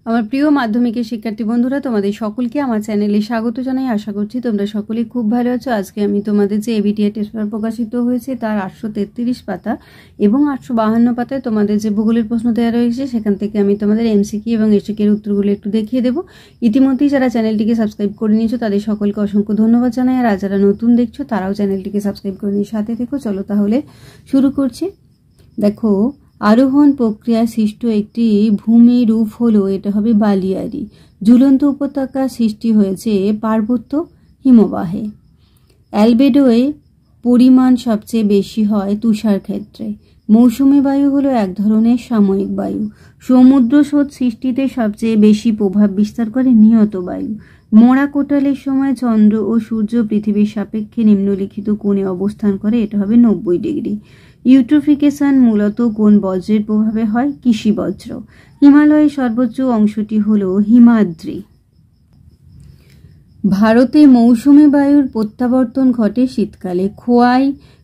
আমার প্রিয় মাধ্যমিকের শিক্ষার্থী বন্ধুরা, তোমাদের সকলকে আমার চ্যানেলে স্বাগত জানাই। আশা করছি তোমরা সকলেই খুব ভালো আছো। আজকে আমি তোমাদের যে এবিটিআই টেস্ট পেপার প্রকাশিত হয়েছে তার 833 পাতা এবং 852 পাতায় তোমাদের যে ভূগোলের প্রশ্ন দেওয়া রয়েছে সেখান থেকে আমি তোমাদের এমসিকিউ এবং এসিকিউ এর উত্তরগুলো একটু দেখিয়ে দেবো। ইতিমধ্যেই যারা চ্যানেলটিকে সাবস্ক্রাইব করে নিয়েছো তাদের সকলকে অসংখ্য ধন্যবাদ জানাই। আর যারা নতুন দেখছো তারাও চ্যানেলটিকে সাবস্ক্রাইব করে নিয়ে সাথে থেকো। চলো তাহলে শুরু করছি। দেখো, আরোহণ প্রক্রিয়া সৃষ্ট একটি ভূমিরূপ হলো, এটা হবে বালিয়াড়ি। ঝুলন্ত উপত্যকা সৃষ্টি হয়েছে পার্বত্য হিমবাহে। অ্যালবেডোয় পরিমাণ সবচেয়ে বেশি হয় তুষার ক্ষেত্রে। মৌসুমী বায়ু হলো এক ধরনের সাময়িক বায়ু। সমুদ্র স্রোত সৃষ্টিতে সবচেয়ে বেশি প্রভাব বিস্তার করে নিয়ত বায়ু। মরা কোটালের সময় চন্দ্র ও সূর্য পৃথিবীর সাপেক্ষে নিম্নলিখিত কোণে অবস্থান করে, এটা হবে 90 ডিগ্রি। ইউট্রোফিকেশন মূলত কোন বজ্রের প্রভাবে হয়? কৃষি বজ্র। হিমালয়ের সর্বোচ্চ অংশটি হল হিমাদ্রি। ভারতে মৌসুমী বায়ুর প্রত্যাবর্তন ঘটে শীতকালে।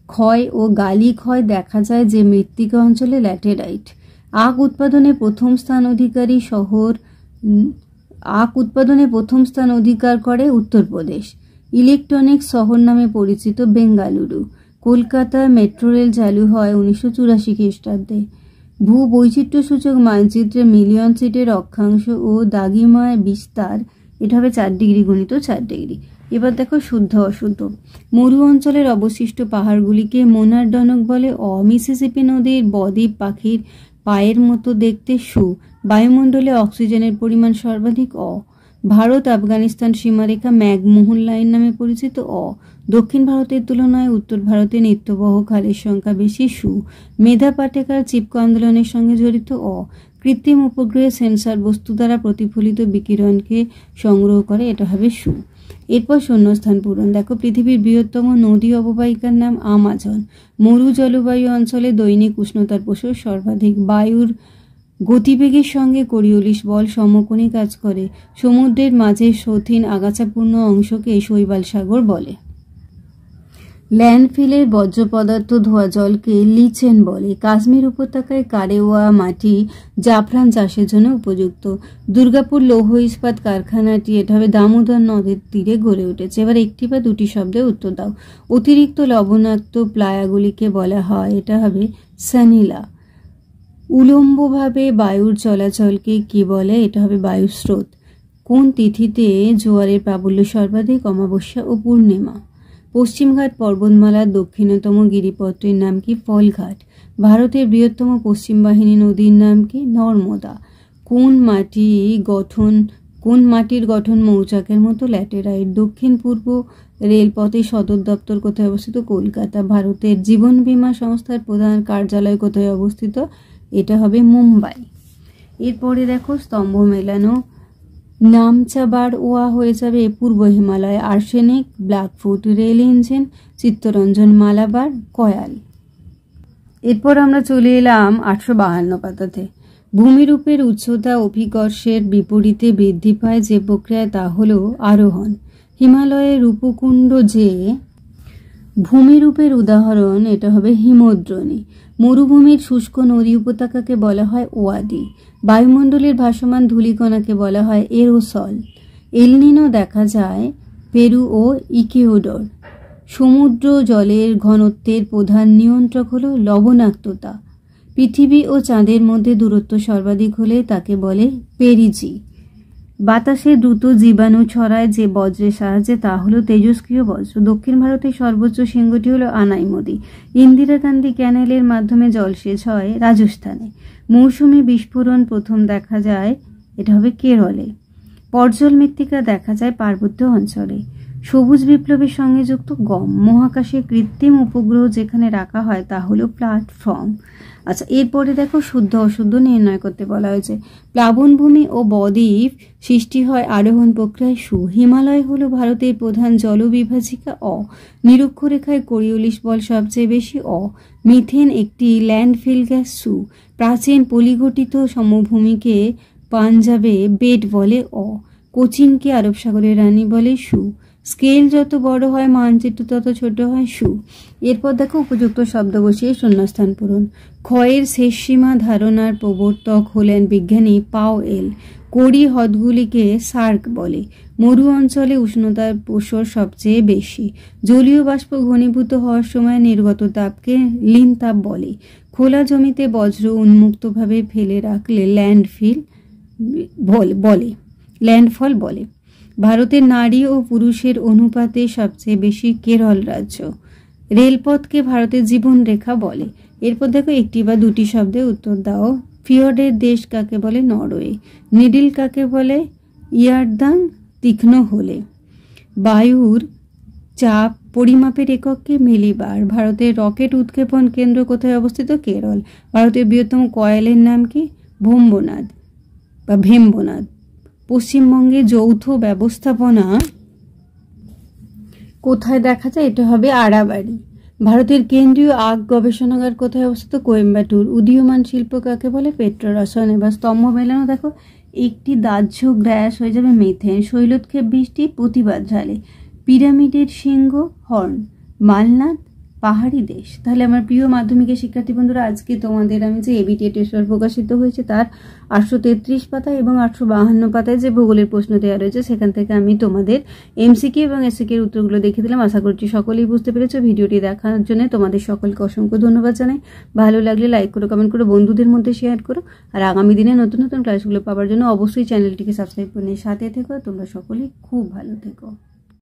ক্ষয় ও গালি ক্ষয় দেখা যায় যে মৃত্তিকা অঞ্চলে ল্যাটেরাইট। আখ উৎপাদনে প্রথম স্থান অধিকার করে উত্তরপ্রদেশ। ইলেকট্রনিক্স শহর নামে পরিচিত বেঙ্গালুরু। কলকাতায় মেট্রো রেল চালু হয় 1984 খ্রিস্টাব্দে। ভূবৈচিত্র্যসূচক মানচিত্রে মিলিয়ন সিটের অক্ষাংশ ও দাগিমায় বিস্তার, এটা হবে 4 ডিগ্রি গুণিত 4 ডিগ্রি। এবার দেখো শুদ্ধ অশুদ্ধ। মরু অঞ্চলের অবশিষ্ট পাহাড়গুলিকে মোনারডনক বলে। মিসিসিপি নদীর বদ্বীপ পাখির পায়ের মতো দেখতে। বায়ুমণ্ডলে অক্সিজেনের পরিমাণ সর্বাধিক। ভারত আফগানিস্তান সীমারেখা ম্যাকমোহন লাইন নামে পরিচিত। দক্ষিণ ভারতের তুলনায় উত্তর ভারতে নিত্যবহ খালের সংখ্যা বেশি। মেধা পাটেকার চিপকো আন্দোলনের সঙ্গে জড়িত। কৃত্রিম উপগ্রহে সেন্সর বস্তু দ্বারা প্রতিফলিত বিকিরণকে সংগ্রহ করে, এটা হবে এরপর শূন্যস্থান পূরণ। দেখো, পৃথিবীর বৃহত্তম নদী অববাহিকার নাম আমাজন। মরু জলবায়ু অঞ্চলে দৈনিক উষ্ণতার প্রসার সর্বাধিক। বায়ুর গতিবেগের সঙ্গে কোরিওলিস বল সমকোণী কাজ করে। সমুদ্রের মাঝে সথিন আগাছাপূর্ণ অংশকে শৈবাল সাগর বলে। ল্যান্ডফিলের বর্জ্য পদার্থ ধোয়া জলকে লিচেন বলে। কাশ্মীর উপত্যকায় কারেওয়া মাটি জাফরান চাষের জন্য উপযুক্ত। দুর্গাপুর লৌহ ইস্পাত কারখানাটি, এটা হবে দামোদর নদের তীরে গড়ে উঠেছে। এবার একটি বা দুটি শব্দে উত্তর দাও। অতিরিক্ত লবণাক্ত প্লায়াগুলিকে বলা হয়, এটা হবে স্যানিলা। উলম্বভাবে বায়ুর চলাচলকে কি বলে? এটা হবে বায়ুস্রোত। কোন তিথিতে জোয়ারের প্রাবল্য সর্বাধিক? অমাবস্যা ও পূর্ণিমা। পশ্চিমঘাট পর্বতমালার দক্ষিণতম গিরিপথটির নাম কি? ফলঘাট। ভারতের বৃহত্তম পশ্চিম বাহিনী নদীর নাম কি? নর্মদা। কোন মাটির গঠন মৌচাকের মতো? ল্যাটেরাইট। দক্ষিণ পূর্ব রেলপথের সদর দপ্তর কোথায় অবস্থিত? কলকাতা। ভারতের জীবন বীমা সংস্থার প্রধান কার্যালয় কোথায় অবস্থিত? এটা হবে মুম্বাই। এরপরে দেখো, স্তম্ভ মেলানো। নামচাবার ওয়া হয়ে যাবে পূর্ব Himalaya. Arsenic, blackfoot, rail engine, Chittaranjan, Malabar, কয়াল। এরপর আমরা চলে এলাম 852 পাতাতে। ভূমিরূপের উচ্চতা অভিকর্ষের বিপরীতে বৃদ্ধি পায় যে প্রক্রিয়ায়, তা হল আরোহণ। হিমালয়ের রূপকুণ্ড যে ভূমিরূপের উদাহরণ, এটা হবে হিমদ্রোণী। মরুভূমির শুষ্ক নদী উপত্যকাকে বলা হয় ওয়াদি। বায়ুমণ্ডলের ভাসমান ধূলিকণাকে বলা হয় এরোসল। এলনিনো দেখা যায় পেরু ও ইকুয়েডর। সমুদ্র জলের ঘনত্বের প্রধান নিয়ন্ত্রক হলো লবণাক্ততা। পৃথিবী ও চাঁদের মধ্যে দূরত্ব সর্বাধিক হলে তাকে বলে পেরিজি। বাতাসে দ্রুত জীবাণু ছড়ায় যে বজ্রের সাহায্যে, তা হলো তেজস্ক্রিয় বজ্র। দক্ষিণ ভারতের সর্বোচ্চ শৃঙ্গটি হলো আনাইমদি। ইন্দিরা গান্ধী ক্যানেলের মাধ্যমে জলসেচ হয় রাজস্থানে। মৌসুমী বিস্ফোরণ প্রথম দেখা যায়, এটা হবে কেরলে। পর্জল মৃত্তিকা দেখা যায় পার্বত্য অঞ্চলে। সবুজ বিপ্লবের সঙ্গে যুক্ত গম। মহাকাশে কৃত্রিম উপগ্রহ যেখানে রাখা হয় তা হলো প্ল্যাটফর্ম। আচ্ছা, এরপরে দেখো শুদ্ধ অশুদ্ধ নির্ণয় করতে বলা হয়েছে। প্লাবনভূমি ও বদ্বীপ সৃষ্টি হয় আরোহণ প্রক্রিয়ায়। হিমালয় হলো ভারতের প্রধান জলবিভাজিকা। নিরক্ষরেখায় কোরিওলিস বল সবচেয়ে বেশি। মিথেন একটি ল্যান্ডফিল গ্যাস। প্রাচীন পলিগঠিত সমভূমিকে পাঞ্জাবে বেড বলে। কোচিনকে আরব সাগরের রানী বলে। স্কেল যত বড় হয় মানচিত্র তত ছোট হয়। সু। এরপর দেখো উপযুক্ত শব্দ বসিয়ে শূন্যস্থান পূরণ। ক্ষয়ের শেষ সীমা ধারণার প্রবর্তক হলেন বিজ্ঞানী পাওয়েল। কড়ি হ্রদগুলিকে সার্ক বলে। মরু অঞ্চলে উষ্ণতার প্রসর সবচেয়ে বেশি। জলীয় বাষ্প ঘনীভূত হওয়ার সময় নির্গত তাপকে লিন তাপ বলে। খোলা জমিতে বজ্র উন্মুক্তভাবে ফেলে রাখলে ল্যান্ডফল বলে। ভারতের নারী ও পুরুষের অনুপাতে সবচেয়ে বেশি কেরল রাজ্য। রেলপথকে ভারতের জীবনরেখা বলে। এরপর দেখো একটি বা দুটি শব্দে উত্তর দাও। ফিয়র্ডের দেশ কাকে বলে? নরওয়ে। নিডিল কাকে বলে? ইয়ারদাং তীক্ষ্ণ হলে। বায়ুর চাপ পরিমাপের এককে মিলিবার। ভারতের রকেট উৎক্ষেপণ কেন্দ্র কোথায় অবস্থিত? কেরল। ভারতের বৃহত্তম কয়েলের নাম কি? ভেম্বনাদ। পশ্চিমবঙ্গে যৌথ ব্যবস্থাপনা কোথায় দেখা যায়? এটা হবে আড়াবাড়ি। ভারতের কেন্দ্রীয় আখ গবেষণাগার কোথায় অবস্থিত? কোয়েম্বাটুর। উদীয়মান শিল্প কাকে বলে? পেট্রোরসায়ন। এবার স্তম্ভ মেলানো দেখো। একটি দাহ্য গ্যাস হয়ে যাবে মিথেন। শৈলোৎক্ষেপ বৃষ্টি প্রতিবাদ ঢালে। পিরামিডের সিংহ হর্ন। মালনাদ পাহাড়ি দেশ। তাহলে আমার প্রিয় মাধ্যমিকের শিক্ষার্থী বন্ধুরা, আজকে তোমাদের আমি যে এবিটি টেস্ট পেপার প্রকাশিত হয়েছে তার 833 পাতা এবং 852 পাতায় যে ভূগোলের প্রশ্ন দেওয়া রয়েছে সেখান থেকে আমি তোমাদের এমসিকিউ এবং এসসিকিউ এর উত্তরগুলো দেখে দিলাম। আশা করছি সকলেই বুঝতে পেরেছো। ভিডিওটি দেখার জন্য তোমাদের সকলকে অসংখ্য ধন্যবাদ জানাই। ভালো লাগলে লাইক করো, কমেন্ট করো, বন্ধুদের মধ্যে শেয়ার করো। আর আগামী দিনে নতুন নতুন ক্লাসগুলো পাওয়ার জন্য অবশ্যই চ্যানেলটিকে সাবস্ক্রাইব করে সাথে থেকো। তোমরা সকলেই খুব ভালো থেকো।